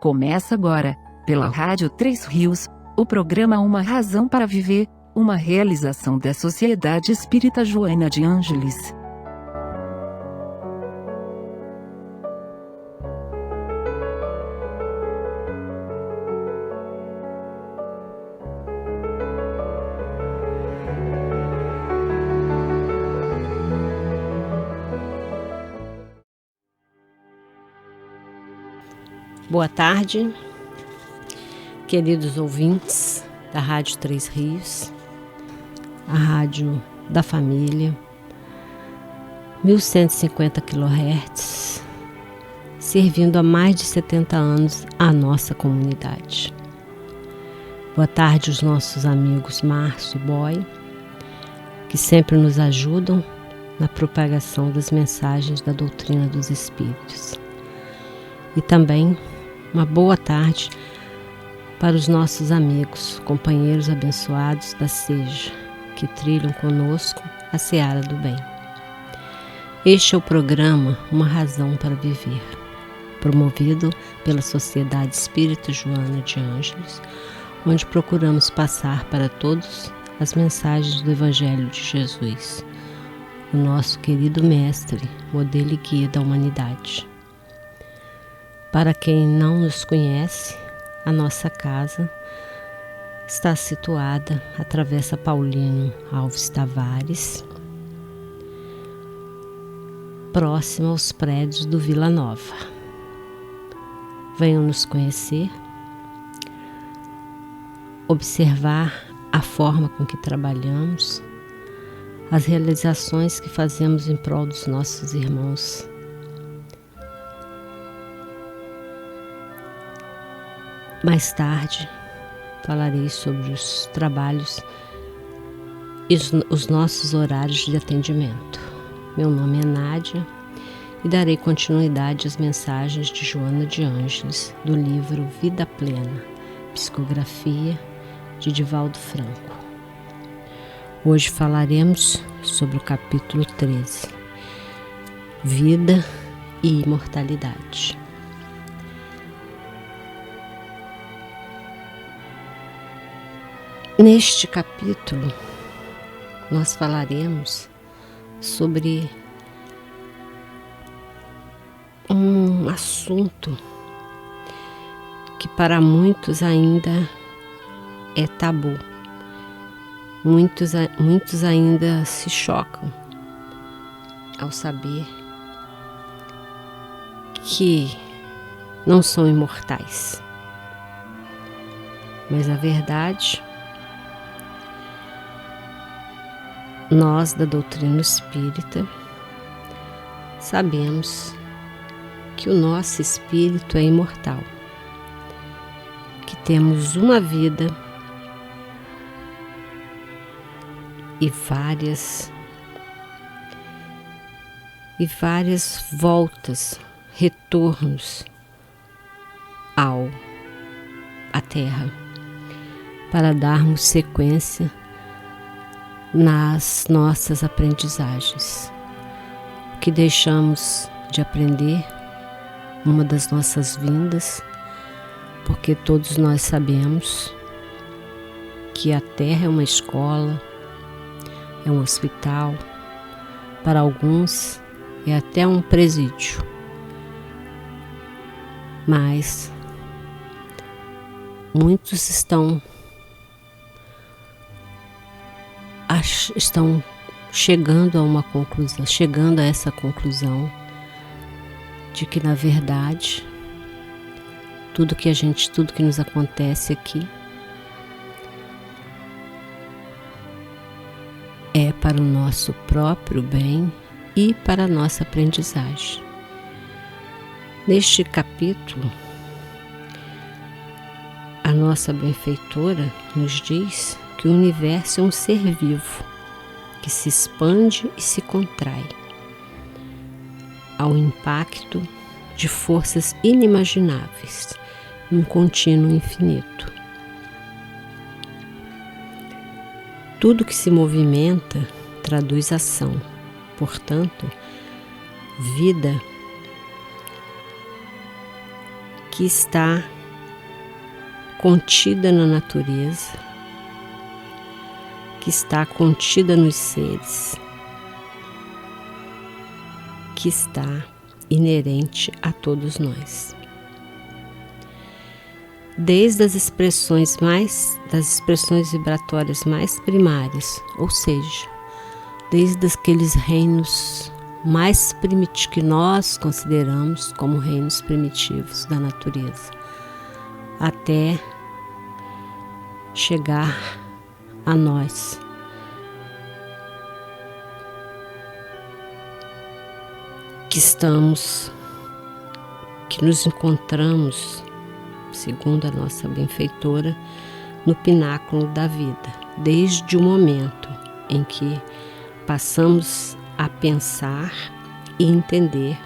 Começa agora, pela Rádio 3 Rios, o programa Uma Razão para Viver, uma realização da Sociedade Espírita Joana de Ângeles. Boa tarde, queridos ouvintes da Rádio 3 Rios, a rádio da família, 1150 kHz, servindo há mais de 70 anos a nossa comunidade. Boa tarde aos nossos amigos Márcio e Boy, que sempre nos ajudam na propagação das mensagens da doutrina dos Espíritos. E também uma boa tarde para os nossos amigos, companheiros abençoados da SEJA, que trilham conosco a seara do bem. Este é o programa Uma Razão para Viver, promovido pela Sociedade Espírita Joana de Ângeles, onde procuramos passar para todos as mensagens do Evangelho de Jesus, o nosso querido Mestre, modelo e guia da humanidade. Para quem não nos conhece, a nossa casa está situada à Travessa Paulino Alves Tavares, próxima aos prédios do Vila Nova. Venham nos conhecer, observar a forma com que trabalhamos, as realizações que fazemos em prol dos nossos irmãos. Mais tarde falarei sobre os trabalhos e os nossos horários de atendimento. Meu nome é Nádia e darei continuidade às mensagens de Joana de Ângeles do livro Vida Plena, psicografia de Divaldo Franco. Hoje falaremos sobre o capítulo 13, Vida e Imortalidade. Neste capítulo, nós falaremos sobre um assunto que para muitos ainda é tabu. Muitos ainda se chocam ao saber que não são imortais. Mas a verdade, nós da doutrina espírita sabemos que o nosso espírito é imortal, que temos uma vida e várias voltas, retornos à Terra, para darmos sequência nas nossas aprendizagens. O que deixamos de aprender, uma das nossas vindas, porque todos nós sabemos que a Terra é uma escola, é um hospital, para alguns é até um presídio. Mas muitos estão chegando a essa conclusão de que, na verdade, tudo que nos acontece aqui é para o nosso próprio bem e para a nossa aprendizagem. Neste capítulo, a nossa benfeitora nos diz que o universo é um ser vivo, que se expande e se contrai ao impacto de forças inimagináveis, num contínuo infinito. Tudo que se movimenta traduz ação, portanto, vida que está contida na natureza, que está contida nos seres, que está inerente a todos nós. Desde as expressões vibratórias mais primárias, ou seja, desde aqueles reinos mais primitivos que nós consideramos como reinos primitivos da natureza, até chegar a nós. Que nos encontramos, segundo a nossa benfeitora, no pináculo da vida, desde o momento em que passamos a pensar e entender,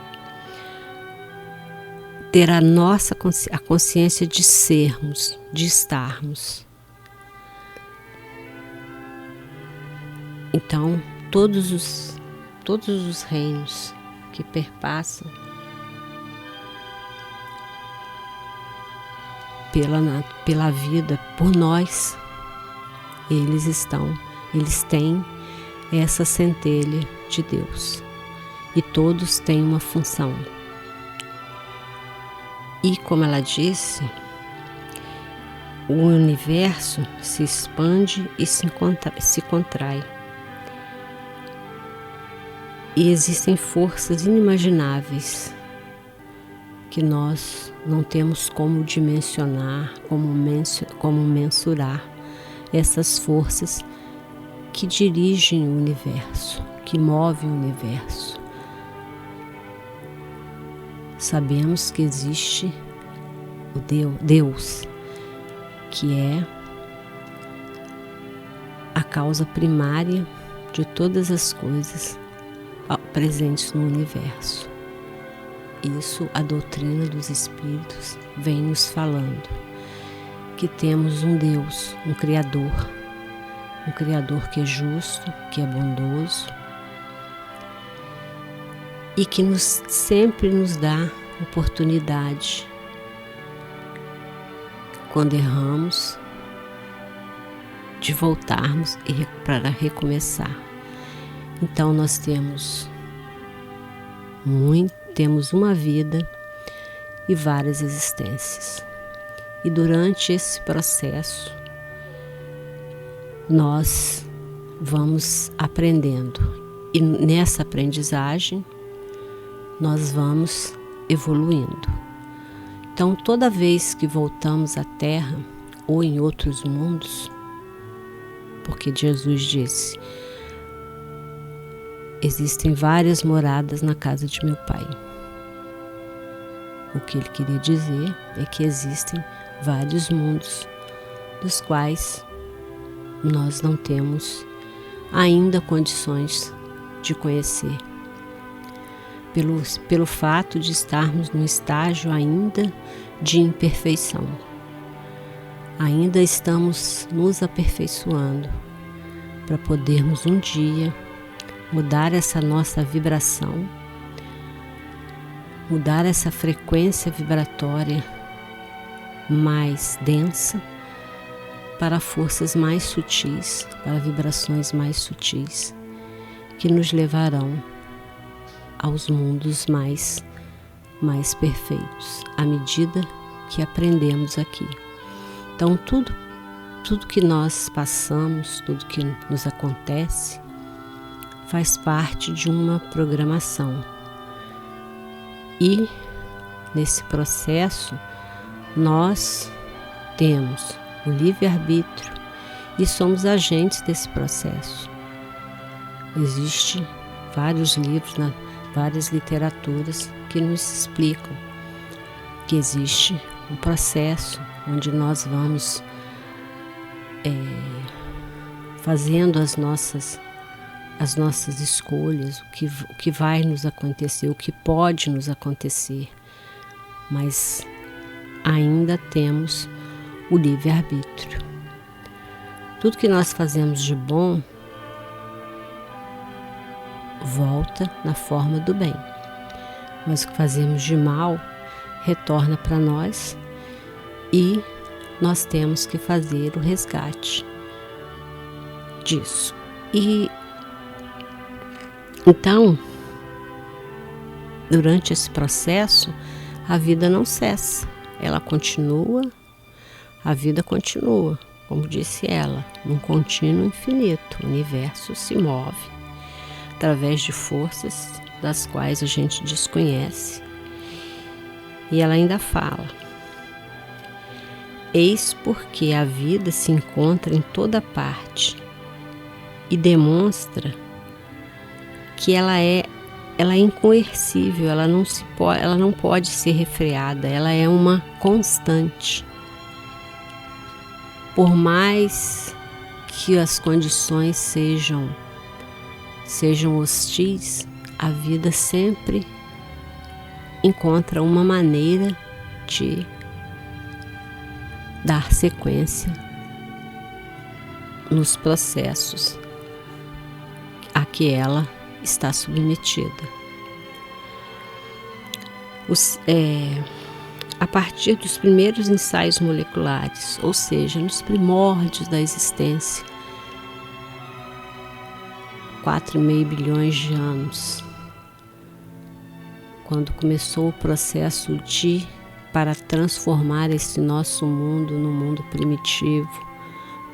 ter a consciência de sermos, de estarmos. Então, todos os reinos que perpassam pela vida, por nós, eles têm essa centelha de Deus, e todos têm uma função. E como ela disse, o universo se expande e se contrai. E existem forças inimagináveis que nós não temos como dimensionar, como mensurar essas forças que dirigem o universo, que movem o universo. Sabemos que existe o Deus, que é a causa primária de todas as coisas presentes no universo. Isso a doutrina dos Espíritos vem nos falando, que temos um Deus, um Criador que é justo, que é bondoso e que sempre nos dá oportunidade, quando erramos, de voltarmos para recomeçar. Então nós temos uma vida e várias existências. E durante esse processo, nós vamos aprendendo. E nessa aprendizagem, nós vamos evoluindo. Então, toda vez que voltamos à Terra ou em outros mundos, porque Jesus disse: existem várias moradas na casa de meu Pai. O que ele queria dizer é que existem vários mundos dos quais nós não temos ainda condições de conhecer, pelo fato de estarmos num estágio ainda de imperfeição. Ainda estamos nos aperfeiçoando para podermos um dia mudar essa nossa vibração, mudar essa frequência vibratória mais densa para forças mais sutis, para vibrações mais sutis, que nos levarão aos mundos mais perfeitos, à medida que aprendemos aqui. Então, tudo que nós passamos, tudo que nos acontece, faz parte de uma programação. E, nesse processo, nós temos o livre-arbítrio e somos agentes desse processo. Existem vários livros, várias literaturas que nos explicam que existe um processo onde nós vamos fazendo as nossas escolhas, o que vai nos acontecer, o que pode nos acontecer, mas ainda temos o livre-arbítrio. Tudo que nós fazemos de bom volta na forma do bem, mas o que fazemos de mal retorna para nós, e nós temos que fazer o resgate disso. E então, durante esse processo, a vida não cessa, ela continua, a vida continua, como disse ela, num contínuo infinito. O universo se move através de forças das quais a gente desconhece. E ela ainda fala: eis porque a vida se encontra em toda parte e demonstra que ela é incoercível, ela não pode ser refreada, ela é uma constante. Por mais que as condições sejam hostis, a vida sempre encontra uma maneira de dar sequência nos processos a que ela está submetida. A partir dos primeiros ensaios moleculares, ou seja, nos primórdios da existência, 4,5 bilhões de anos, quando começou o processo para transformar esse nosso mundo num mundo primitivo,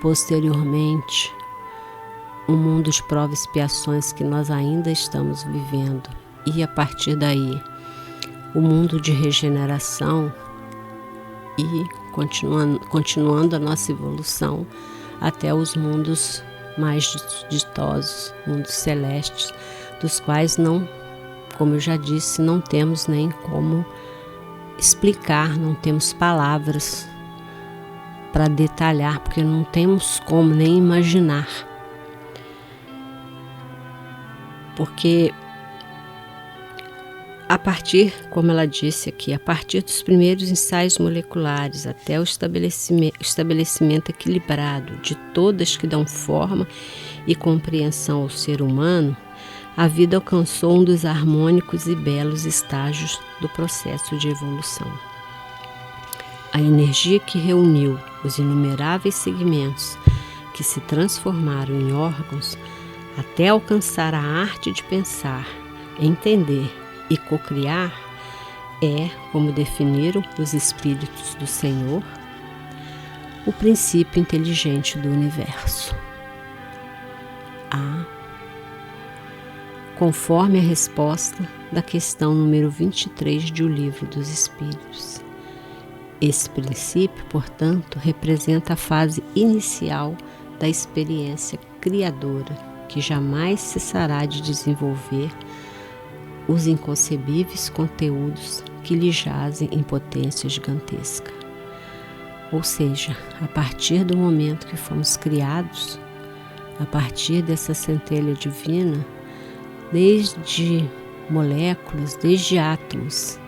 posteriormente, um mundo de provas e expiações que nós ainda estamos vivendo, e a partir daí o mundo de regeneração e continuando a nossa evolução até os mundos mais ditosos, mundos celestes, dos quais não, como eu já disse, não temos nem como explicar, não temos palavras para detalhar, porque não temos como nem imaginar. Porque a partir, como ela disse aqui, a partir dos primeiros ensaios moleculares até o estabelecimento equilibrado de todas que dão forma e compreensão ao ser humano, a vida alcançou um dos harmônicos e belos estágios do processo de evolução. A energia que reuniu os inumeráveis segmentos que se transformaram em órgãos até alcançar a arte de pensar, entender e cocriar é, como definiram os Espíritos do Senhor, o princípio inteligente do universo. Conforme a resposta da questão número 23 de O Livro dos Espíritos. Esse princípio, portanto, representa a fase inicial da experiência criadora, que jamais cessará de desenvolver os inconcebíveis conteúdos que lhe jazem em potência gigantesca. Ou seja, a partir do momento que fomos criados, a partir dessa centelha divina, desde moléculas, desde átomos,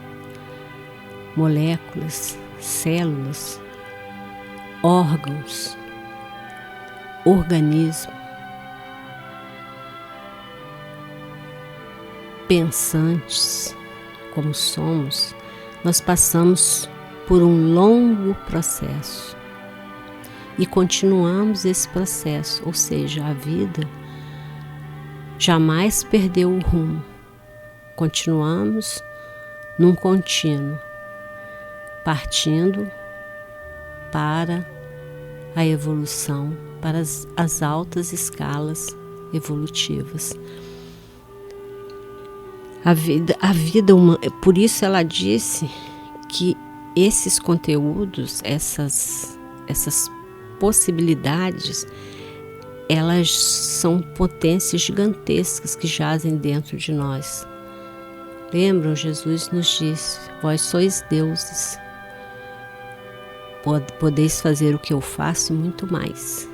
moléculas, células, órgãos, organismo, pensantes, como somos, nós passamos por um longo processo e continuamos esse processo, ou seja, a vida jamais perdeu o rumo. Continuamos num contínuo, partindo para a evolução, para as altas escalas evolutivas. A vida humana, por isso ela disse que esses conteúdos, essas possibilidades, elas são potências gigantescas que jazem dentro de nós. Lembram, Jesus nos disse: vós sois deuses, podeis fazer o que eu faço, muito mais.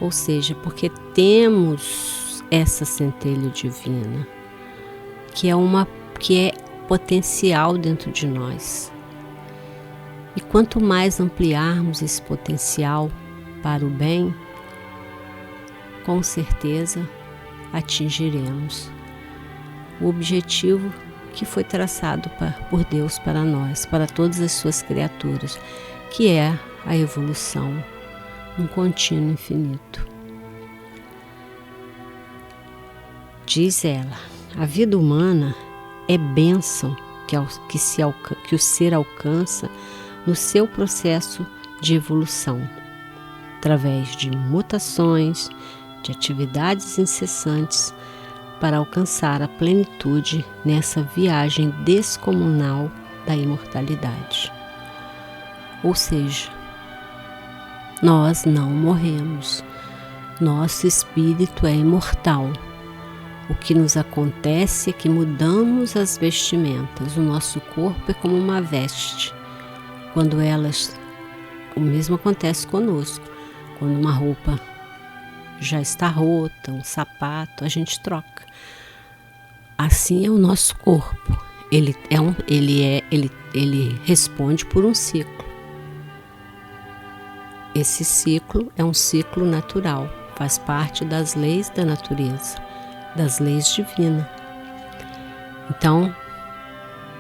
Ou seja, porque temos essa centelha divina, que é potencial dentro de nós. E quanto mais ampliarmos esse potencial para o bem, com certeza atingiremos o objetivo que foi traçado por Deus para nós, para todas as suas criaturas, que é a evolução num contínuo infinito. Diz ela, a vida humana é bênção que o ser alcança no seu processo de evolução, através de mutações, de atividades incessantes, para alcançar a plenitude nessa viagem descomunal da imortalidade. Ou seja, nós não morremos, nosso espírito é imortal. O que nos acontece é que mudamos as vestimentas, o nosso corpo é como uma veste. O mesmo acontece conosco, quando uma roupa já está rota, um sapato, a gente troca. Assim é o nosso corpo. Ele responde por um ciclo. Esse ciclo é um ciclo natural, faz parte das leis da natureza, das leis divinas. Então,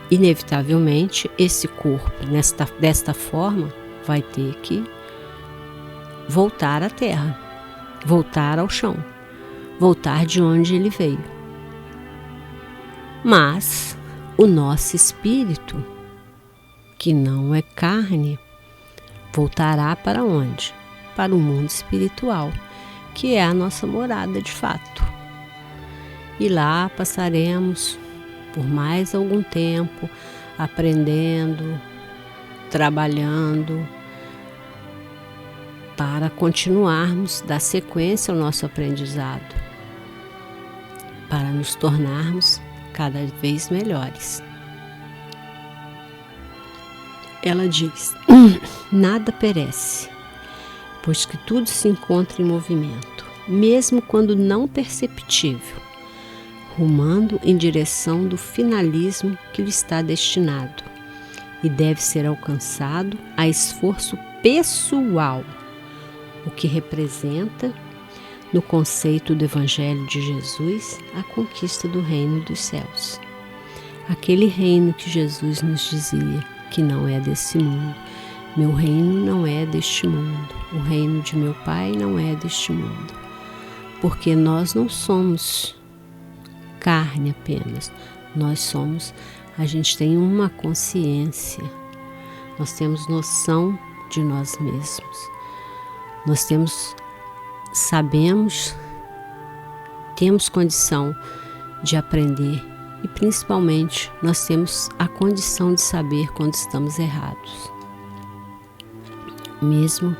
inevitavelmente, esse corpo, desta forma, vai ter que voltar à terra, voltar ao chão, voltar de onde ele veio. Mas o nosso espírito, que não é carne, voltará para onde? Para o mundo espiritual, que é a nossa morada de fato. E lá passaremos por mais algum tempo aprendendo, trabalhando, para continuarmos dar sequência ao nosso aprendizado, para nos tornarmos cada vez melhores. Ela diz, nada perece, pois que tudo se encontra em movimento, mesmo quando não perceptível, rumando em direção do finalismo que lhe está destinado, e deve ser alcançado a esforço pessoal, o que representa, no conceito do Evangelho de Jesus, a conquista do reino dos céus. Aquele reino que Jesus nos dizia que não é desse mundo. Meu reino não é deste mundo. O reino de meu Pai não é deste mundo. Porque nós não somos carne apenas. A gente tem uma consciência. Nós temos noção de nós mesmos. Temos condição de aprender e principalmente nós temos a condição de saber quando estamos errados. Mesmo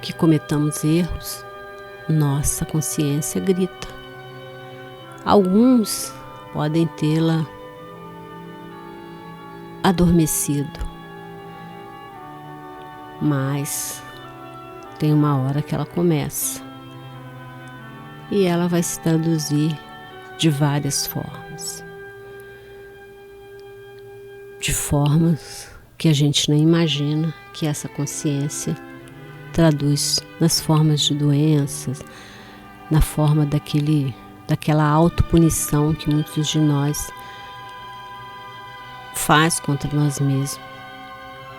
que cometamos erros, nossa consciência grita. Alguns podem tê-la adormecido, mas tem uma hora que ela começa e ela vai se traduzir de várias formas, de formas que a gente nem imagina que essa consciência traduz nas formas de doenças, na forma daquela autopunição que muitos de nós faz contra nós mesmos,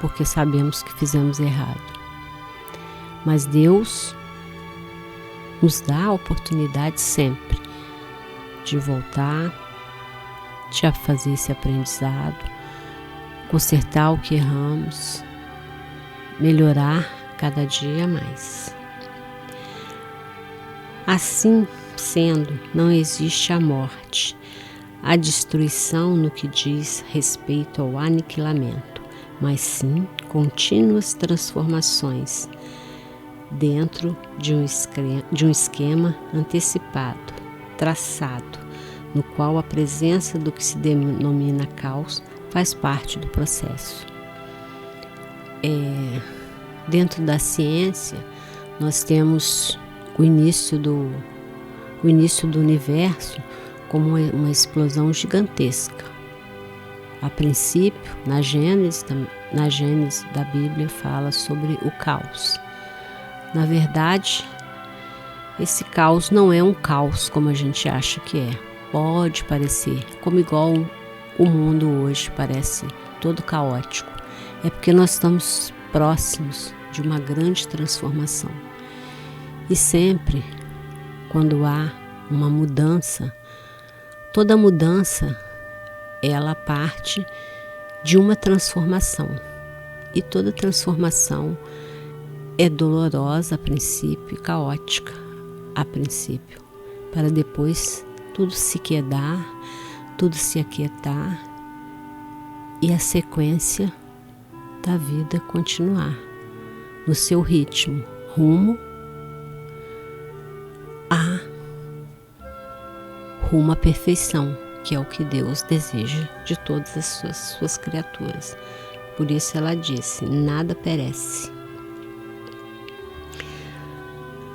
porque sabemos que fizemos errado. Mas Deus nos dá a oportunidade sempre de voltar, de fazer esse aprendizado, consertar o que erramos, melhorar cada dia mais. Assim sendo, não existe a morte, a destruição no que diz respeito ao aniquilamento, mas sim contínuas transformações dentro de um esquema antecipado, traçado, no qual a presença do que se denomina caos faz parte do processo. Dentro da ciência, nós temos o início do universo como uma explosão gigantesca. A princípio, na Gênesis da Bíblia, fala sobre o caos. Na verdade, esse caos não é um caos como a gente acha que é. Pode parecer, como igual o mundo hoje parece todo caótico. É porque nós estamos próximos de uma grande transformação. E sempre, quando há uma mudança, toda mudança, ela parte de uma transformação. E toda transformação é dolorosa a princípio e caótica a princípio, para depois tudo se quedar, tudo se aquietar e a sequência da vida continuar no seu ritmo, rumo à perfeição, que é o que Deus deseja de todas as suas criaturas. Por isso ela disse: nada perece.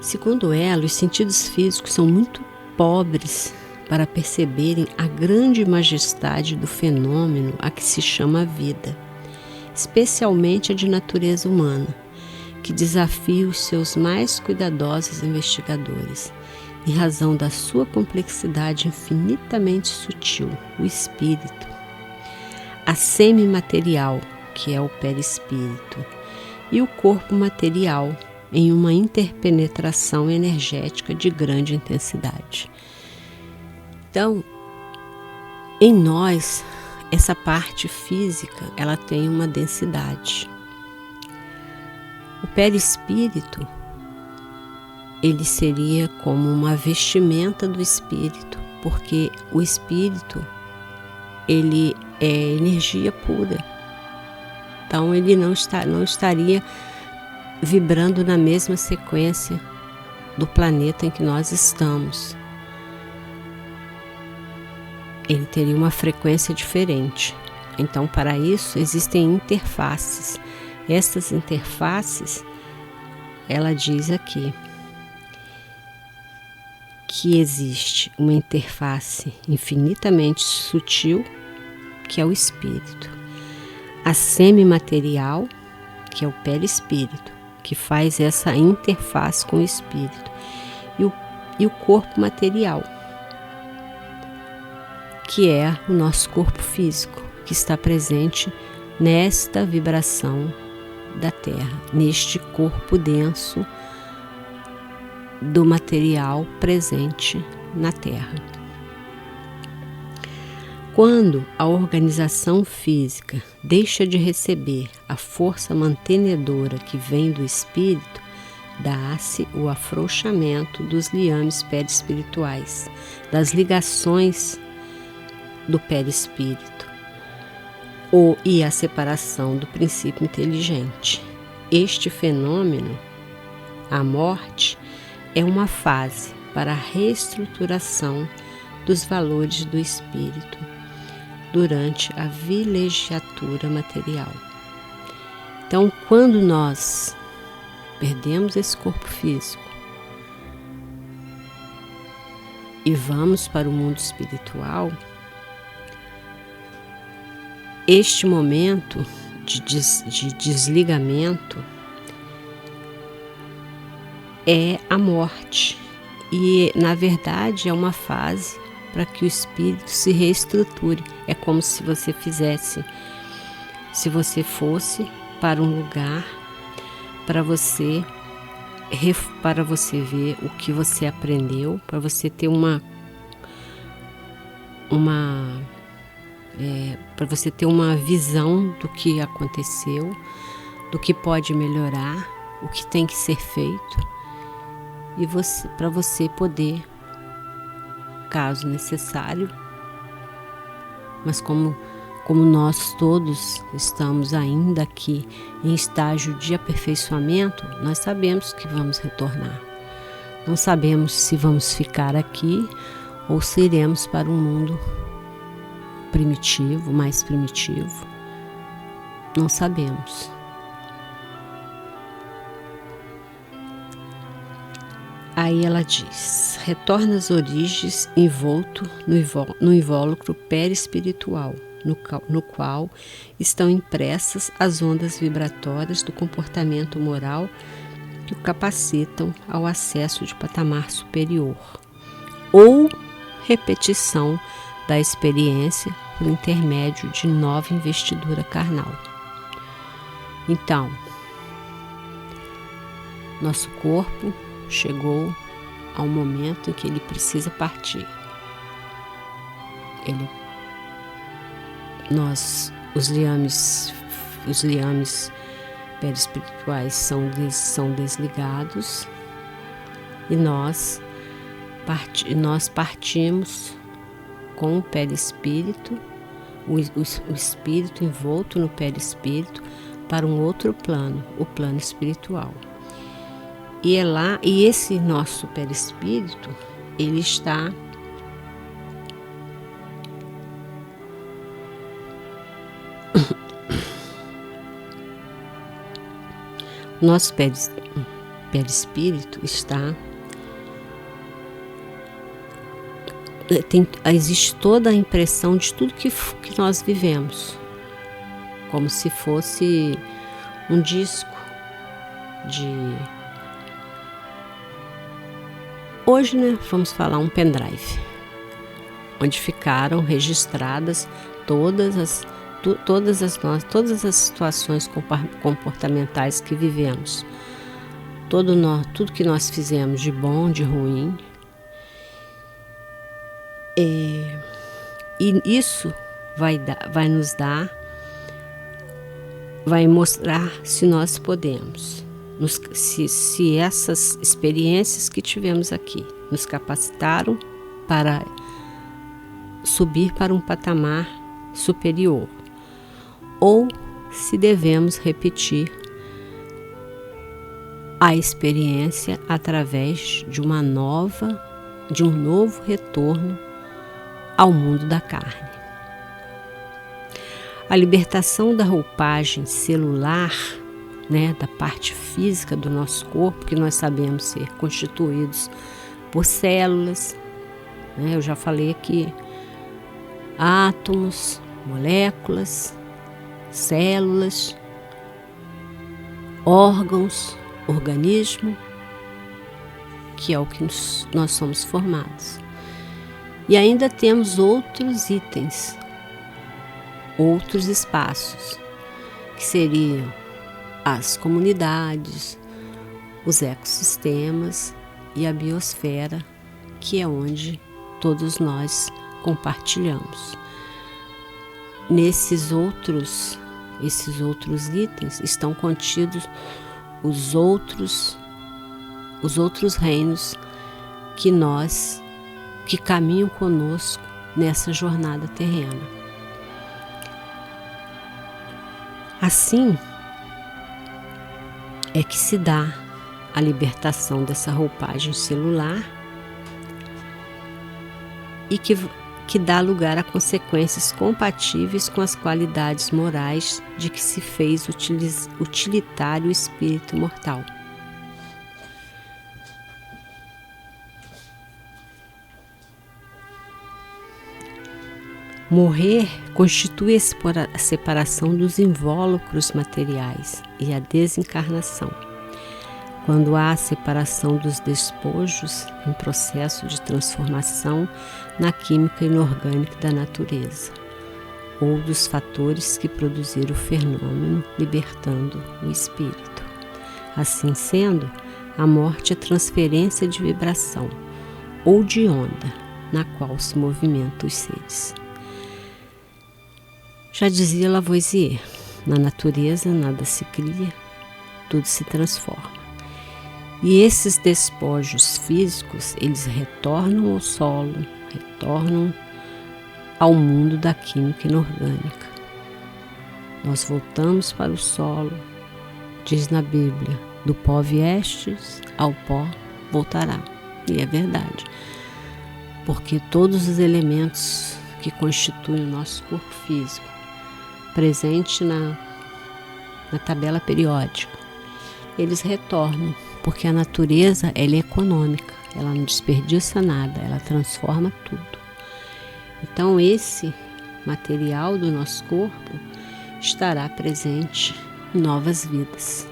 Segundo ela, os sentidos físicos são muito pobres para perceberem a grande majestade do fenômeno a que se chama vida, especialmente a de natureza humana, que desafia os seus mais cuidadosos investigadores, em razão da sua complexidade infinitamente sutil, o espírito, a semimaterial, que é o perispírito, e o corpo material, em uma interpenetração energética de grande intensidade. Então, em nós, essa parte física, ela tem uma densidade. O perispírito, ele seria como uma vestimenta do espírito, porque o espírito, ele é energia pura. Então, ele não estaria vibrando na mesma sequência do planeta em que nós estamos. Ele teria uma frequência diferente. Então, para isso, existem interfaces. Estas interfaces, ela diz aqui que existe uma interface infinitamente sutil, que é o espírito. A semimaterial, que é o perispírito, que faz essa interface com o espírito, e o corpo material, que é o nosso corpo físico, que está presente nesta vibração da Terra, neste corpo denso do material presente na Terra. Quando a organização física deixa de receber a força mantenedora que vem do espírito, dá-se o afrouxamento dos liames perispirituais, das ligações do perispírito, e a separação do princípio inteligente. Este fenômeno, a morte, é uma fase para a reestruturação dos valores do espírito durante a vilegiatura material. Então, quando nós perdemos esse corpo físico e vamos para o mundo espiritual, este momento de desligamento é a morte, e na verdade é uma fase para que o espírito se reestruture. É como se você fosse para um lugar para você ver o que você aprendeu, para você ter para você ter uma visão do que aconteceu, do que pode melhorar, o que tem que ser feito, e para você poder, caso necessário, mas como nós todos estamos ainda aqui em estágio de aperfeiçoamento, nós sabemos que vamos retornar. Não sabemos se vamos ficar aqui ou se iremos para um mundo primitivo, mais primitivo. Não sabemos. Aí ela diz: retorna às origens envolto no invólucro perispiritual, no qual estão impressas as ondas vibratórias do comportamento moral que o capacitam ao acesso de patamar superior, ou repetição da experiência por intermédio de nova investidura carnal. Então, Nosso corpo chegou ao momento em que ele precisa partir. Os liames perispirituais são desligados e nós partimos com o perispírito, o espírito envolto no perispírito, para um outro plano, o plano espiritual. E esse nosso perispírito, ele está nosso perispírito está existe toda a impressão de tudo que nós vivemos, como se fosse um disco hoje, né, vamos falar um pendrive, onde ficaram registradas todas as situações comportamentais que vivemos, tudo que nós fizemos de bom, de ruim. E isso vai mostrar se nós podemos, se essas experiências que tivemos aqui nos capacitaram para subir para um patamar superior, ou se devemos repetir a experiência através de um novo retorno ao mundo da carne. A libertação da roupagem celular, né, da parte física do nosso corpo, que nós sabemos ser constituídos por células, né, eu já falei aqui, átomos, moléculas, células, órgãos, organismo, que é o que nós somos formados. E ainda temos outros itens, outros espaços, que seriam as comunidades, os ecossistemas e a biosfera, que é onde todos nós compartilhamos. Esses outros itens estão contidos os outros reinos que caminham conosco nessa jornada terrena. Assim é que se dá a libertação dessa roupagem celular e que dá lugar a consequências compatíveis com as qualidades morais de que se fez utilitário o espírito mortal. Morrer constitui a separação dos invólucros materiais e a desencarnação. Quando há a separação dos despojos em processo de transformação na química inorgânica da natureza, ou dos fatores que produziram o fenômeno, libertando o espírito. Assim sendo, a morte é transferência de vibração ou de onda na qual se movimentam os seres. Já dizia Lavoisier, na natureza nada se cria, tudo se transforma. E esses despojos físicos, eles retornam ao solo, retornam ao mundo da química inorgânica. Nós voltamos para o solo, diz na Bíblia, do pó viestes, ao pó voltará. E é verdade, porque todos os elementos que constituem o nosso corpo físico, presente na tabela periódica, eles retornam, porque a natureza ela é econômica, ela não desperdiça nada, ela transforma tudo. Então esse material do nosso corpo estará presente em novas vidas,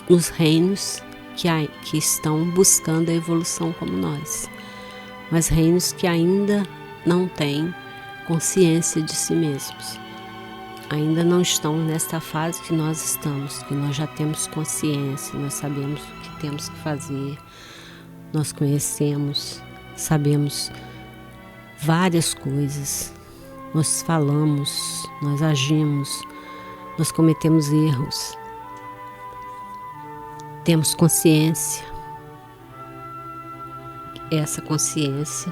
nos reinos que estão buscando a evolução como nós, mas reinos que ainda não têm consciência de si mesmos. ainda não estão nesta fase que nós estamos, que nós já temos consciência, nós sabemos o que temos que fazer, nós conhecemos, sabemos várias coisas, nós falamos, nós agimos, nós cometemos erros, temos consciência. Essa consciência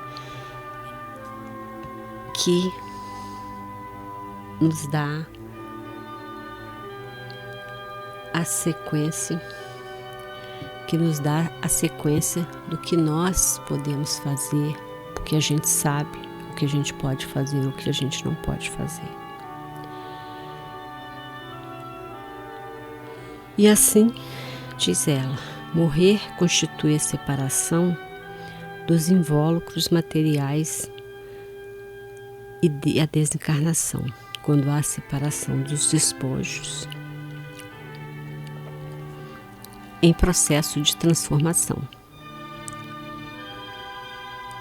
que nos dá a sequência, do que nós podemos fazer, porque a gente sabe o que a gente pode fazer, o que a gente não pode fazer. E assim, diz ela, morrer constitui a separação dos invólucros materiais e a desencarnação, quando há a separação dos despojos em processo de transformação.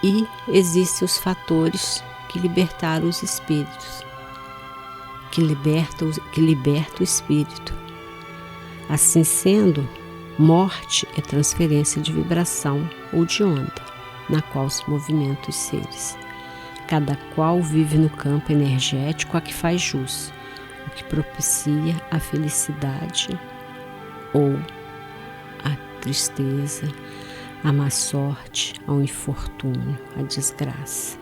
E existem os fatores que libertaram os espíritos, que liberta o espírito. Assim sendo, morte é transferência de vibração ou de onda, na qual se movimentam os seres. Cada qual vive no campo energético a que faz jus, o que propicia a felicidade ou a tristeza, a má sorte, ao infortúnio, a desgraça.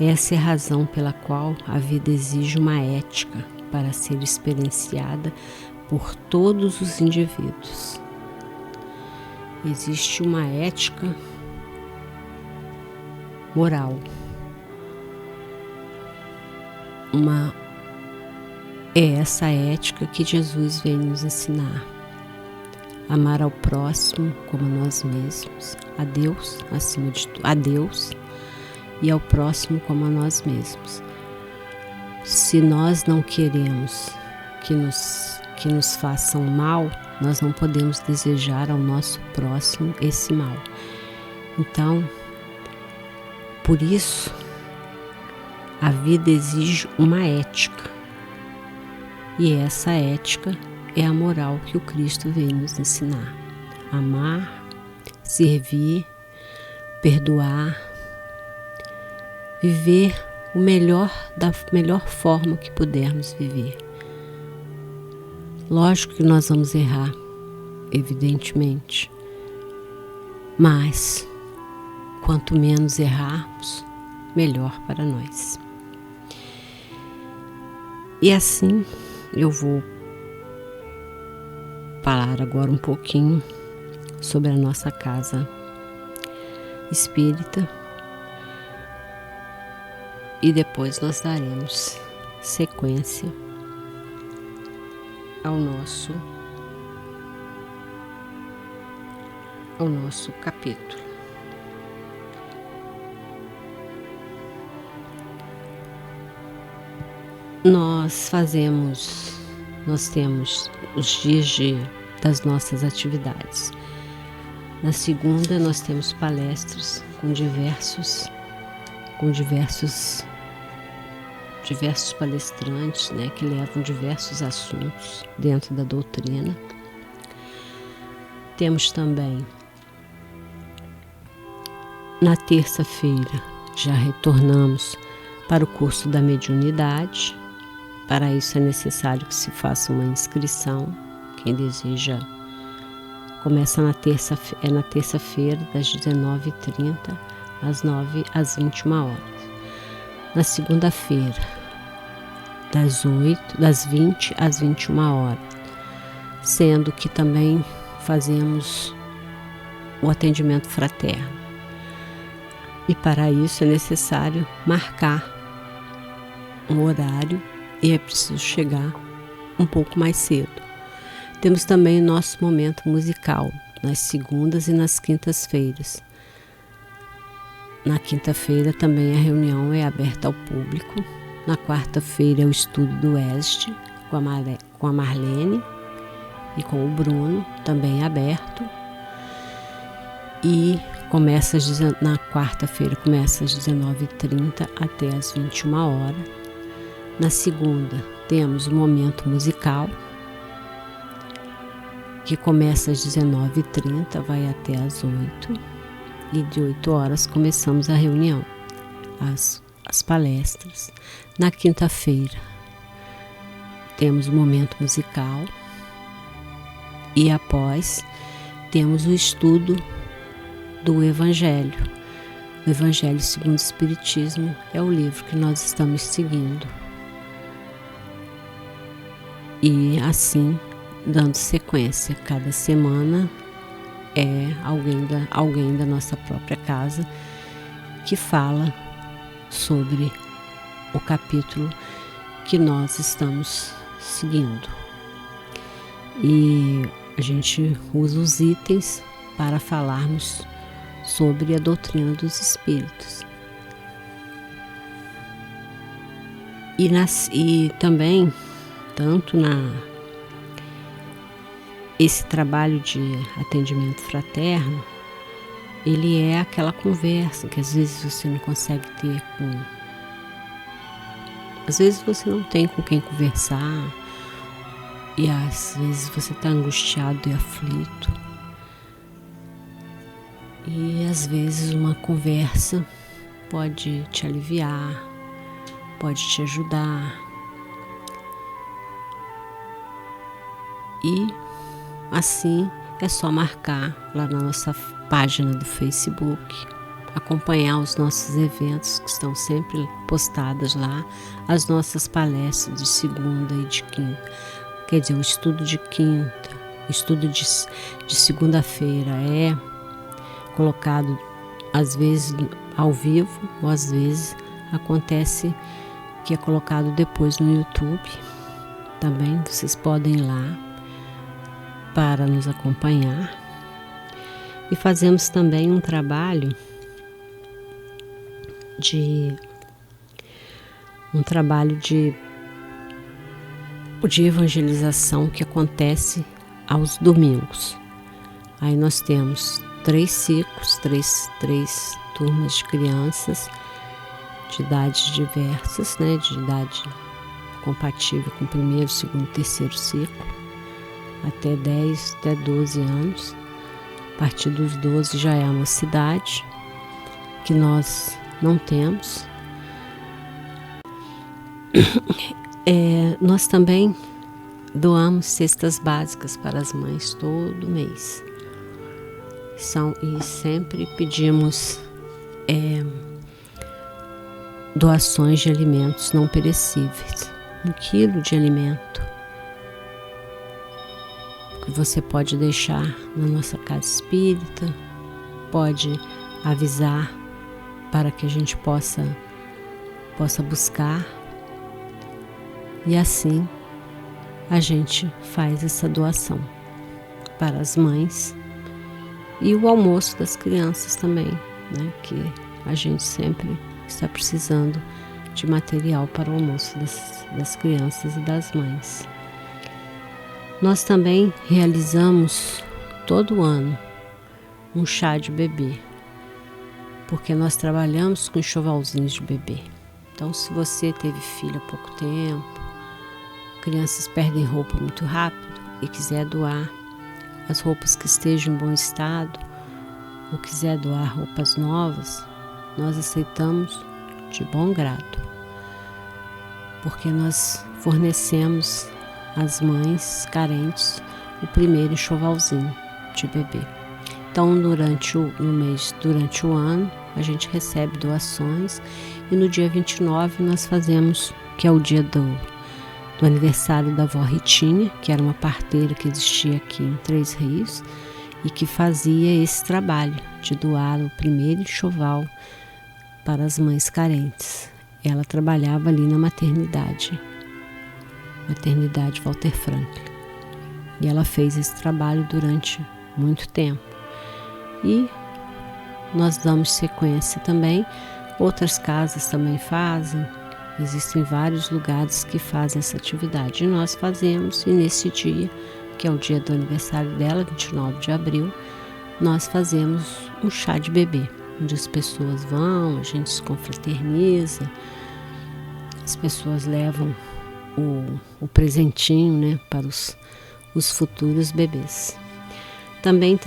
Essa é a razão pela qual a vida exige uma ética para ser experienciada por todos os indivíduos. Existe uma ética moral. É essa ética que Jesus vem nos ensinar. Amar ao próximo como a nós mesmos, a Deus acima de tudo, a Deus e ao próximo como a nós mesmos. Se nós não queremos que nos façam mal, nós não podemos desejar ao nosso próximo esse mal. Então, por isso, a vida exige uma ética. E essa ética é a moral que o Cristo veio nos ensinar. Amar, servir, perdoar, viver o melhor da melhor forma que pudermos viver. Lógico que nós vamos errar, evidentemente, mas quanto menos errarmos, melhor para nós. E assim eu vou falar agora um pouquinho sobre a nossa casa espírita e depois nós daremos sequência ao nosso capítulo. Nós temos os dias das nossas atividades. Na segunda nós temos palestras com diversos palestrantes, né, que levam diversos assuntos dentro da doutrina. Temos também, na terça-feira, já retornamos para o curso da mediunidade. Para isso é necessário que se faça uma inscrição. Quem deseja, começa na terça-feira, das 19h30 às 21 horas. Na segunda-feira, das 20 às 21 horas, sendo que também fazemos o atendimento fraterno. E para isso é necessário marcar um horário e é preciso chegar um pouco mais cedo. Temos também o nosso momento musical, nas segundas e nas quintas-feiras. Na quinta-feira também a reunião é aberta ao público. Na quarta-feira é o estudo do ESD com a Marlene e com o Bruno, também aberto. E na quarta-feira começa às 19h30 até às 21 horas. Na segunda temos o momento musical, que começa às 19h30, vai até às 8h, e de 8 horas começamos a reunião, as palestras. Na quinta-feira temos o momento musical e após temos o estudo do Evangelho. O Evangelho segundo o Espiritismo é o livro que nós estamos seguindo. E assim, dando sequência, cada semana é alguém da nossa própria casa que fala sobre o capítulo que nós estamos seguindo. E a gente usa os itens para falarmos sobre a doutrina dos espíritos. E também, tanto esse trabalho de atendimento fraterno, ele é aquela conversa que às vezes você não consegue ter às vezes você não tem com quem conversar, e às vezes você está angustiado e aflito. E às vezes uma conversa pode te aliviar, pode te ajudar. E assim é só marcar lá na nossa página do Facebook, acompanhar os nossos eventos que estão sempre postadas lá, as nossas palestras de segunda e de quinta. Quer dizer, o estudo de quinta, o estudo de segunda-feira é colocado às vezes ao vivo, ou às vezes acontece que é colocado depois no YouTube. Também vocês podem ir lá para nos acompanhar. E fazemos também um trabalho de evangelização que acontece aos domingos. Aí nós temos 3 ciclos, três turmas de crianças de idades diversas, né, de idade compatível com o primeiro, segundo, terceiro ciclo, até 10, até 12 anos. A partir dos 12 já é a mocidade, que nós não temos. Nós também doamos cestas básicas para as mães todo mês. E sempre pedimos doações de alimentos não perecíveis. 1 quilo de alimento que você pode deixar na nossa casa espírita, pode avisar para que a gente possa buscar, e assim a gente faz essa doação para as mães. E o almoço das crianças também, né, que a gente sempre está precisando de material para o almoço das crianças e das mães. Nós também realizamos todo ano um chá de bebê, porque nós trabalhamos com enxovalzinhos de bebê. Então, se você teve filho há pouco tempo, crianças perdem roupa muito rápido e quiser doar as roupas que estejam em bom estado, ou quiser doar roupas novas, nós aceitamos de bom grado, porque nós fornecemos às mães carentes o primeiro enxovalzinho de bebê. Então, durante o ano, a gente recebe doações, e no dia 29 nós fazemos, que é o dia do aniversário da avó Ritinha, que era uma parteira que existia aqui em Três Rios e que fazia esse trabalho de doar o primeiro enxoval para as mães carentes. Ela trabalhava ali na maternidade Walter Franklin, e ela fez esse trabalho durante muito tempo. E nós damos sequência também, outras casas também fazem. Existem vários lugares que fazem essa atividade, e nós fazemos. E nesse dia, que é o dia do aniversário dela, 29 de abril, nós fazemos um chá de bebê, onde as pessoas vão, a gente se confraterniza, as pessoas levam o presentinho, né, para os futuros bebês. Também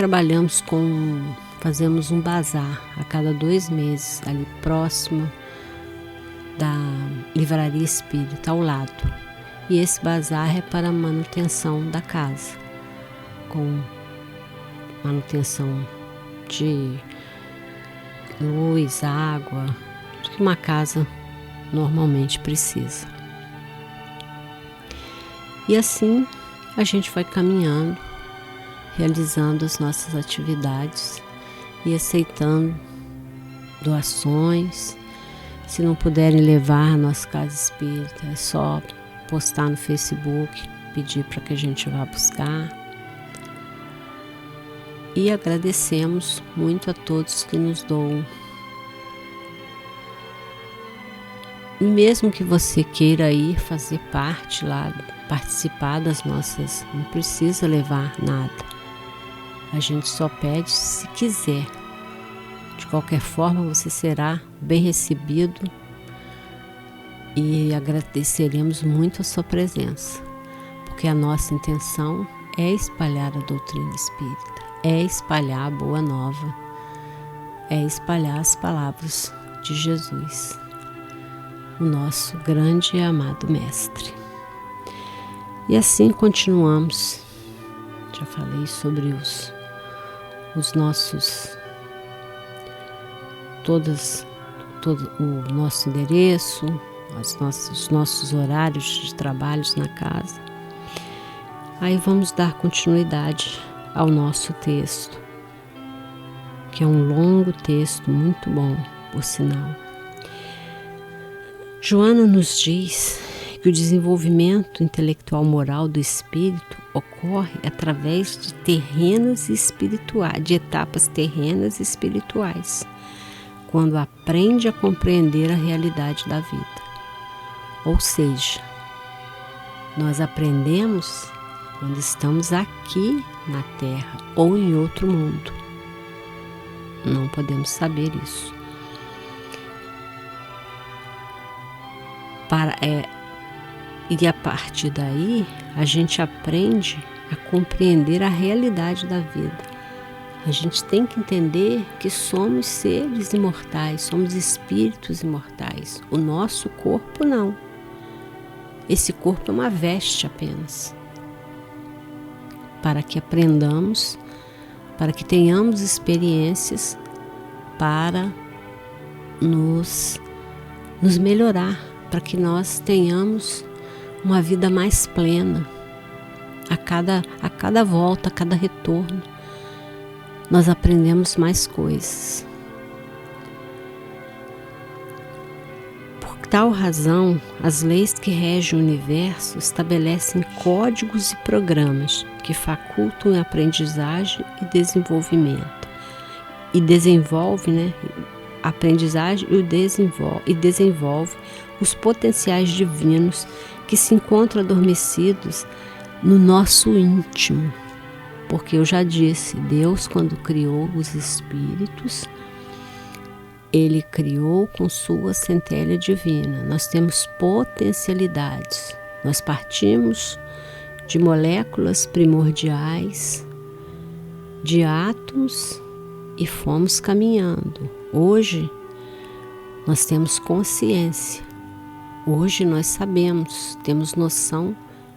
fazemos um bazar a cada 2 meses, ali próximo da livraria espírita, ao lado. E esse bazar é para manutenção da casa, com manutenção de luz, água, tudo que uma casa normalmente precisa. E assim a gente vai caminhando, realizando as nossas atividades e aceitando doações. Se não puderem levar a nossa casa espírita, é só postar no Facebook, pedir para que a gente vá buscar. E agradecemos muito a todos que nos doam. E mesmo que você queira ir fazer parte lá, participar das nossas, não precisa levar nada. A gente só pede se quiser. De qualquer forma, você será bem recebido e agradeceremos muito a sua presença, porque a nossa intenção é espalhar a doutrina espírita, é espalhar a boa nova, é espalhar as palavras de Jesus, o nosso grande e amado Mestre. E assim continuamos. Já falei sobre os nossos, todo o nosso endereço, os nossos horários de trabalhos na casa. Aí vamos dar continuidade ao nosso texto, que é um longo texto, muito bom, por sinal. Joana nos diz que o desenvolvimento intelectual moral do espírito ocorre através de etapas terrenas e espirituais, quando aprende a compreender a realidade da vida. Ou seja, nós aprendemos quando estamos aqui na Terra ou em outro mundo. Não podemos saber isso. E a partir daí, a gente aprende a compreender a realidade da vida. A gente tem que entender que somos seres imortais, somos espíritos imortais. O nosso corpo não. Esse corpo é uma veste apenas. Para que aprendamos, para que tenhamos experiências, para nos melhorar, para que nós tenhamos uma vida mais plena. A cada volta, a cada retorno, nós aprendemos mais coisas. Por tal razão, as leis que regem o universo estabelecem códigos e programas que facultam a aprendizagem e desenvolvimento. E desenvolve, a aprendizagem e desenvolve os potenciais divinos que se encontram adormecidos no nosso íntimo. Porque eu já disse, Deus, quando criou os espíritos, Ele criou com sua centelha divina. Nós temos potencialidades. Nós partimos de moléculas primordiais, de átomos, e fomos caminhando. Hoje, nós temos consciência. Hoje nós sabemos, temos noção,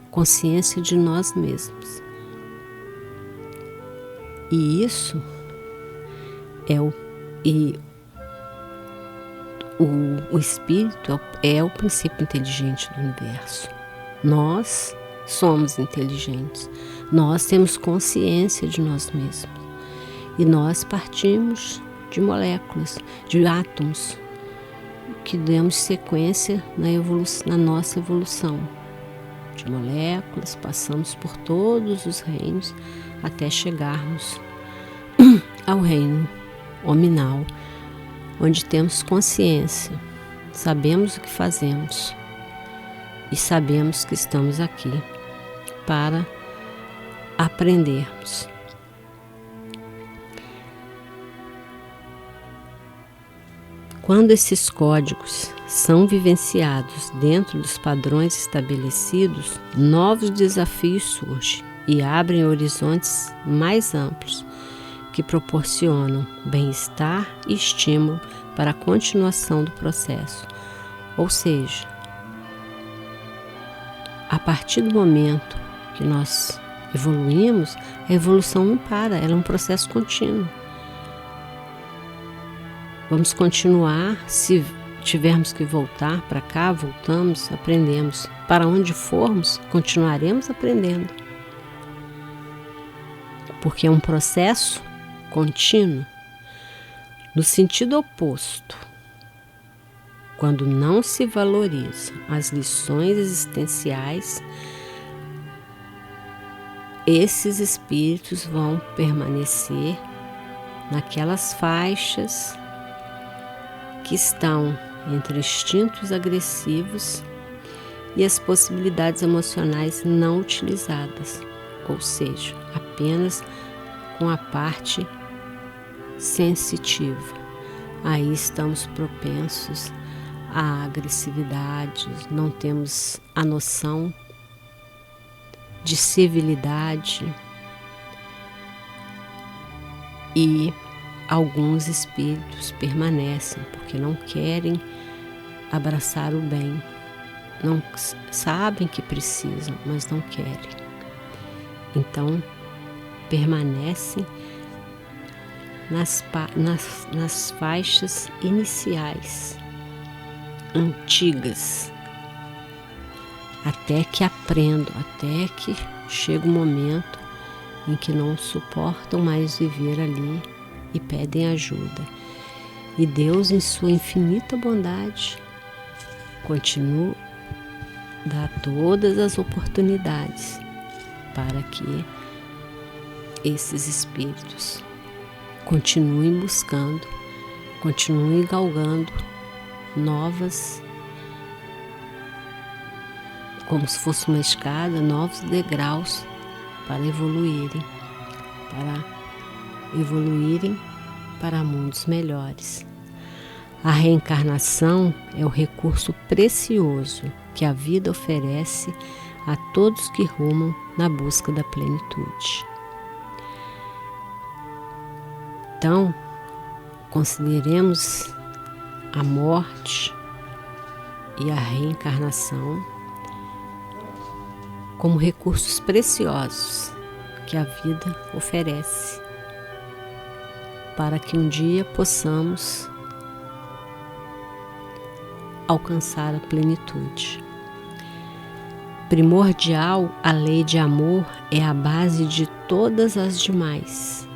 consciência de nós mesmos. E isso o espírito é o princípio inteligente do universo. Nós somos inteligentes. Nós temos consciência de nós mesmos. E nós partimos de moléculas, de átomos, que demos sequência na nossa evolução. De moléculas, passamos por todos os reinos até chegarmos ao reino hominal, onde temos consciência, sabemos o que fazemos e sabemos que estamos aqui para aprendermos. Quando esses códigos são vivenciados dentro dos padrões estabelecidos, novos desafios surgem e abrem horizontes mais amplos, que proporcionam bem-estar e estímulo para a continuação do processo. Ou seja, a partir do momento que nós evoluímos, a evolução não para, ela é um processo contínuo. Vamos continuar, se tivermos que voltar para cá, voltamos, aprendemos. Para onde formos, continuaremos aprendendo. Porque é um processo contínuo. No sentido oposto, quando não se valorizam as lições existenciais, esses espíritos vão permanecer naquelas faixas que estão entre instintos agressivos e as possibilidades emocionais não utilizadas, ou seja, apenas com a parte sensitiva. Aí estamos propensos à agressividade, não temos a noção de civilidade e alguns espíritos permanecem porque não querem abraçar o bem, não sabem que precisam, mas não querem. Então, permanecem nas faixas iniciais, antigas, até que aprendam, até que chega o momento em que não suportam mais viver ali e pedem ajuda. E Deus, em sua infinita bondade, continua a dar todas as oportunidades para que esses espíritos continuem buscando, continuem galgando novas, como se fosse uma escada, novos degraus para evoluírem para mundos melhores. A reencarnação é o recurso precioso que a vida oferece a todos que rumam na busca da plenitude. Então, consideremos a morte e a reencarnação como recursos preciosos que a vida oferece para que um dia possamos alcançar a plenitude. Primordial, a lei de amor é a base de todas as demais,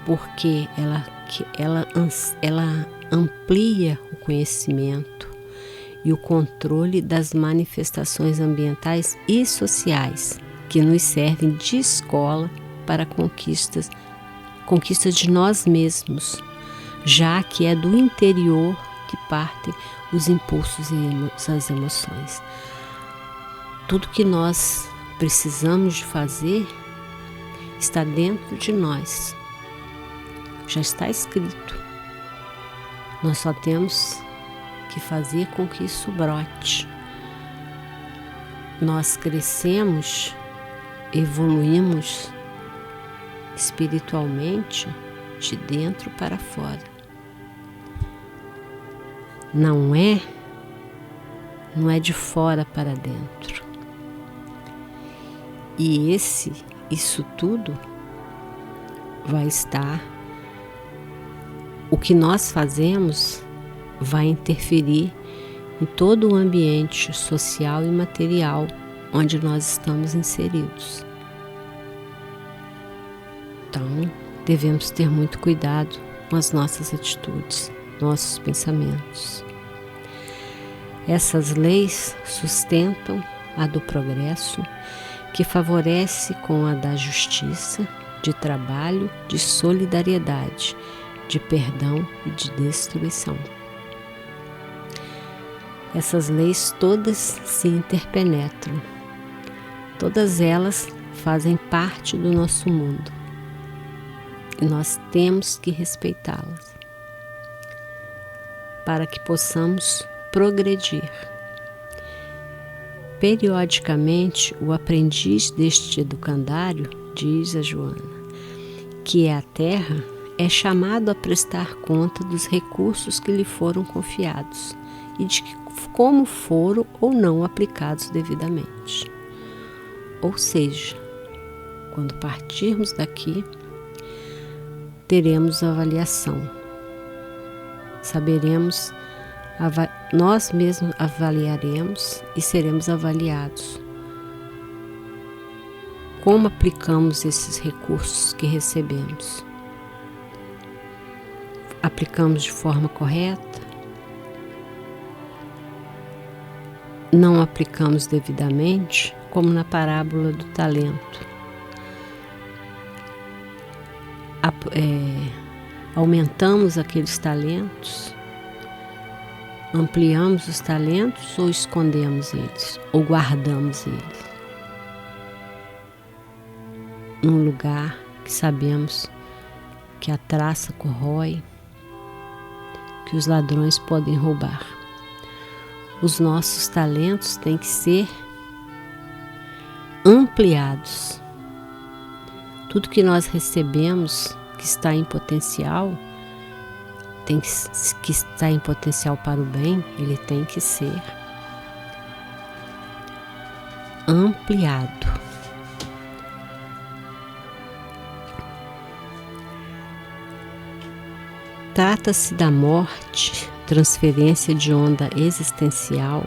porque ela amplia o conhecimento e o controle das manifestações ambientais e sociais que nos servem de escola para conquistas de nós mesmos, já que é do interior que partem os impulsos e as emoções. Tudo que nós precisamos de fazer está dentro de nós, já está escrito. Nós só temos que fazer com que isso brote. Nós crescemos, evoluímos espiritualmente de dentro para fora. Não é de fora para dentro. E isso tudo vai estar, o que nós fazemos vai interferir em todo o ambiente social e material onde nós estamos inseridos. Então, devemos ter muito cuidado com as nossas atitudes, nossos pensamentos. Essas leis sustentam a do progresso, que favorece com a da justiça, de trabalho, de solidariedade, de perdão e de destruição. Essas leis todas se interpenetram. Todas elas fazem parte do nosso mundo e nós temos que respeitá-las. para que possamos progredir. Periodicamente, o aprendiz deste educandário, diz a Joana, que é a Terra, é chamado a prestar conta dos recursos que lhe foram confiados e de como foram ou não aplicados devidamente. Ou seja, quando partirmos daqui, teremos avaliação. Saberemos, nós mesmos avaliaremos e seremos avaliados. Como aplicamos esses recursos que recebemos? Aplicamos de forma correta? Não aplicamos devidamente, como na parábola do talento. Aumentamos aqueles talentos, ampliamos os talentos ou escondemos eles, ou guardamos eles num lugar que sabemos que a traça corrói, que os ladrões podem roubar. Os nossos talentos têm que ser ampliados. Tudo que nós recebemos que está em potencial, que está em potencial para o bem, ele tem que ser ampliado. Trata-se da morte, transferência de onda existencial,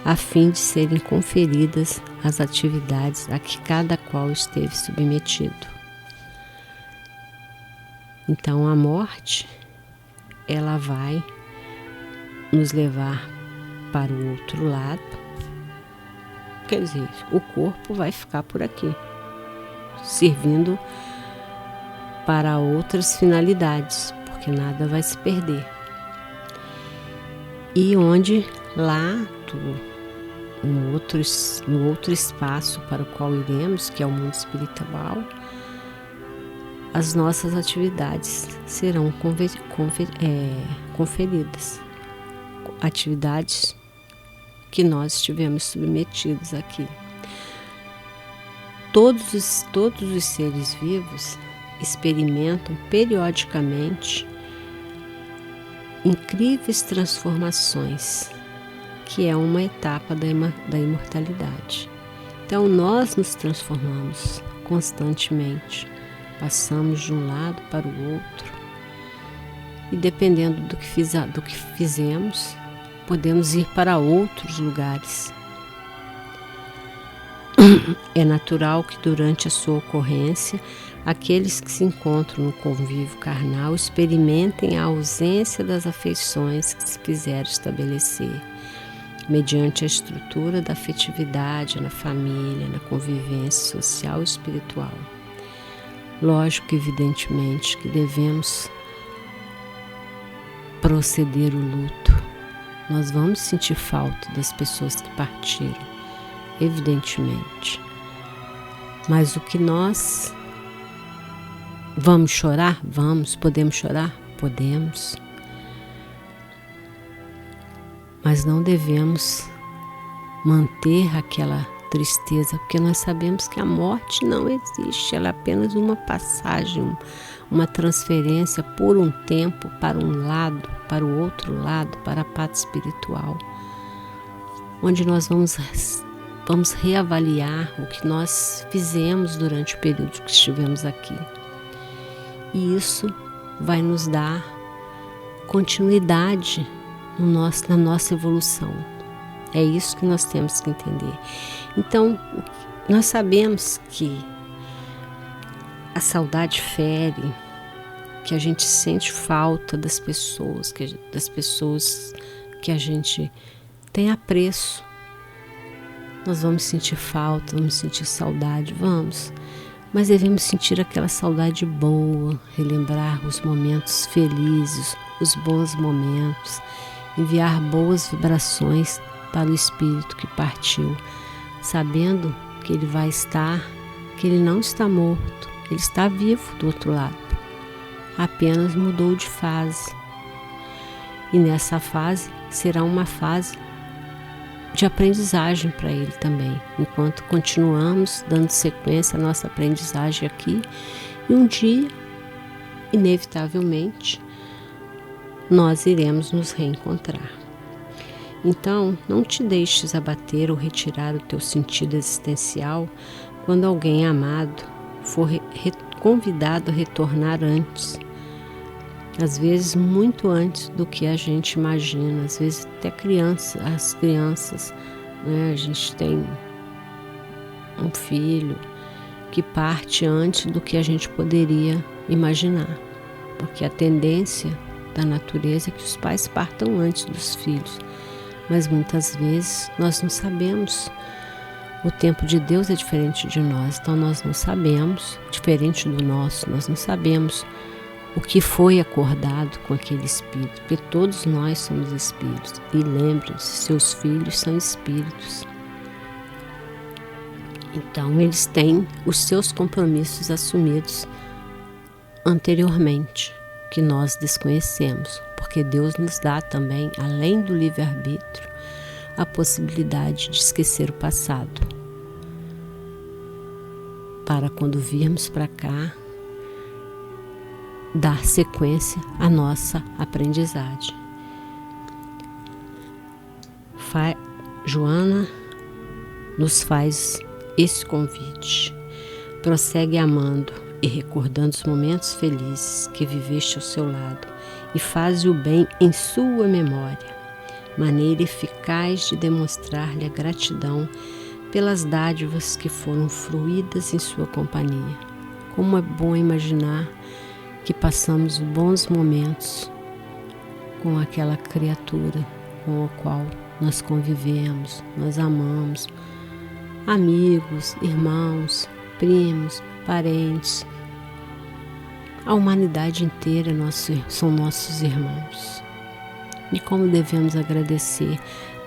a fim de serem conferidas as atividades a que cada qual esteve submetido. Então a morte, ela vai nos levar para o outro lado, quer dizer, o corpo vai ficar por aqui, servindo para outras finalidades, porque nada vai se perder. E onde lá, no outro espaço para o qual iremos, que é o mundo espiritual, as nossas atividades serão conferidas. Atividades que nós estivemos submetidos aqui. Todos os seres vivos experimentam periodicamente incríveis transformações, que é uma etapa da imortalidade. Então nós nos transformamos constantemente, passamos de um lado para o outro e dependendo do que fizemos, podemos ir para outros lugares. É natural que durante a sua ocorrência, aqueles que se encontram no convívio carnal experimentem a ausência das afeições que se fizeram estabelecer, mediante a estrutura da afetividade na família, na convivência social e espiritual. Lógico, evidentemente, que devemos proceder o luto. Nós vamos sentir falta das pessoas que partiram, evidentemente. Mas o que nós vamos chorar? Vamos. Podemos chorar? Podemos. Mas não devemos manter aquela tristeza, porque nós sabemos que a morte não existe, ela é apenas uma passagem, uma transferência por um tempo para um lado, para o outro lado, para a pátria espiritual, onde nós vamos reavaliar o que nós fizemos durante o período que estivemos aqui. E isso vai nos dar continuidade na nossa evolução. É isso que nós temos que entender. Então, nós sabemos que a saudade fere, que a gente sente falta das pessoas que a gente tem apreço. Nós vamos sentir falta, vamos sentir saudade, vamos. Mas devemos sentir aquela saudade boa, relembrar os momentos felizes, os bons momentos, enviar boas vibrações para o espírito que partiu, sabendo que ele vai estar, que ele não está morto, ele está vivo do outro lado, apenas mudou de fase. E nessa fase será uma fase de aprendizagem para ele também, enquanto continuamos dando sequência à nossa aprendizagem aqui. E um dia, inevitavelmente, nós iremos nos reencontrar. Então, não te deixes abater ou retirar o teu sentido existencial quando alguém amado for convidado a retornar antes. Às vezes, muito antes do que a gente imagina. Às vezes, até as crianças, né? A gente tem um filho que parte antes do que a gente poderia imaginar. Porque a tendência da natureza é que os pais partam antes dos filhos. Mas muitas vezes nós não sabemos. O tempo de Deus é diferente de nós, então nós não sabemos, diferente do nosso, nós não sabemos o que foi acordado com aquele espírito, porque todos nós somos espíritos. E lembre-se, seus filhos são espíritos. Então eles têm os seus compromissos assumidos anteriormente, que nós desconhecemos, porque Deus nos dá também, além do livre-arbítrio, a possibilidade de esquecer o passado, para quando virmos para cá, dar sequência à nossa aprendizagem. Joana nos faz esse convite. Prossegue amando e recordando os momentos felizes que viveste ao seu lado e faze o bem em sua memória, maneira eficaz de demonstrar-lhe a gratidão pelas dádivas que foram fruídas em sua companhia. Como é bom imaginar que passamos bons momentos com aquela criatura com a qual nós convivemos, nós amamos, amigos, irmãos, primos, parentes. A humanidade inteira são nossos irmãos. E como devemos agradecer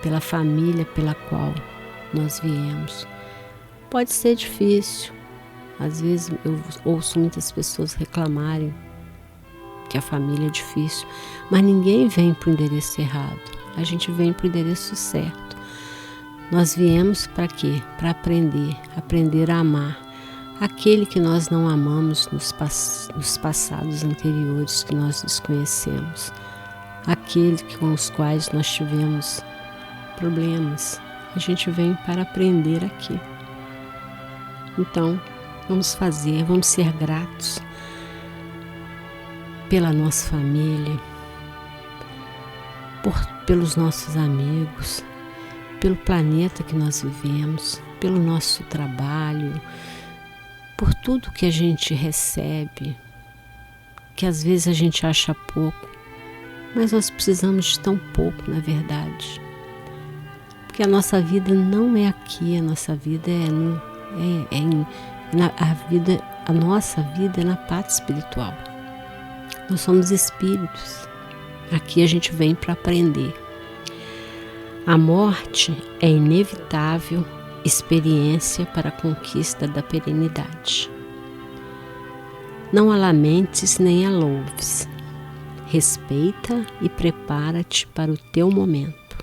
pela família pela qual nós viemos. Pode ser difícil. Às vezes eu ouço muitas pessoas reclamarem que a família é difícil, mas ninguém vem para o endereço errado. A gente vem para o endereço certo. Nós viemos para quê? Para aprender a amar aquele que nós não amamos nos passados anteriores que nós desconhecemos, aquele com os quais nós tivemos problemas. A gente vem para aprender aqui. Então, vamos ser gratos pela nossa família, pelos nossos amigos, pelo planeta que nós vivemos, pelo nosso trabalho, por tudo que a gente recebe, que às vezes a gente acha pouco, mas nós precisamos de tão pouco, na verdade. Porque a nossa vida não é aqui, a nossa vida a nossa vida é na parte espiritual. Nós somos espíritos. Aqui a gente vem para aprender. A morte é inevitável experiência para a conquista da perenidade. Não a lamentes nem a louves. Respeita e prepara-te para o teu momento.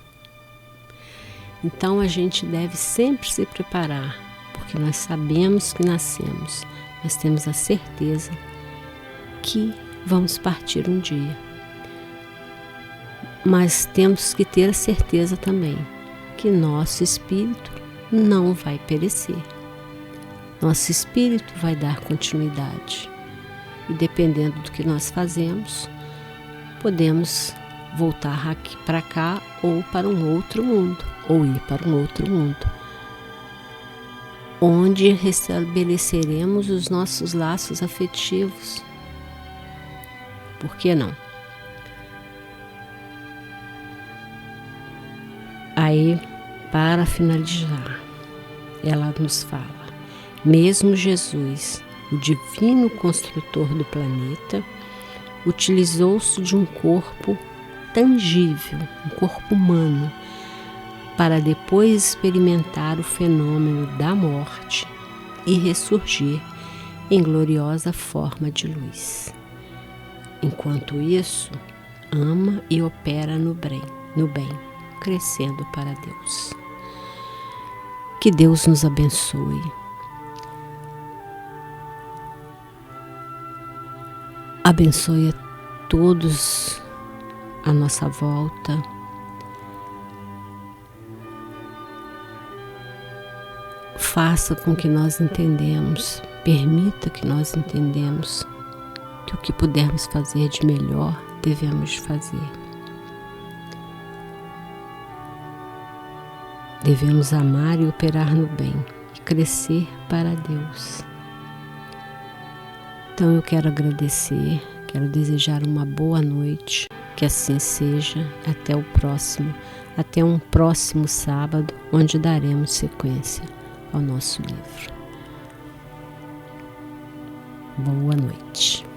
Então a gente deve sempre se preparar, porque nós sabemos que nascemos, nós temos a certeza que vamos partir um dia. Mas temos que ter a certeza também que nosso espírito não vai perecer. Nosso espírito vai dar continuidade. E dependendo do que nós fazemos, podemos voltar aqui para cá ou para um outro mundo, ou ir para um outro mundo, onde restabeleceremos os nossos laços afetivos. Por que não? Aí, para finalizar, ela nos fala: mesmo Jesus, o divino construtor do planeta, utilizou-se de um corpo tangível, um corpo humano, para depois experimentar o fenômeno da morte e ressurgir em gloriosa forma de luz. Enquanto isso, ama e opera no bem, crescendo para Deus. Que Deus nos abençoe. Abençoe a todos à nossa volta. Faça com que nós entendamos, permita que nós entendamos que o que pudermos fazer de melhor, devemos fazer. Devemos amar e operar no bem e crescer para Deus. Então eu quero agradecer, quero desejar uma boa noite, que assim seja, até um próximo sábado, onde daremos sequência ao nosso livro. Boa noite.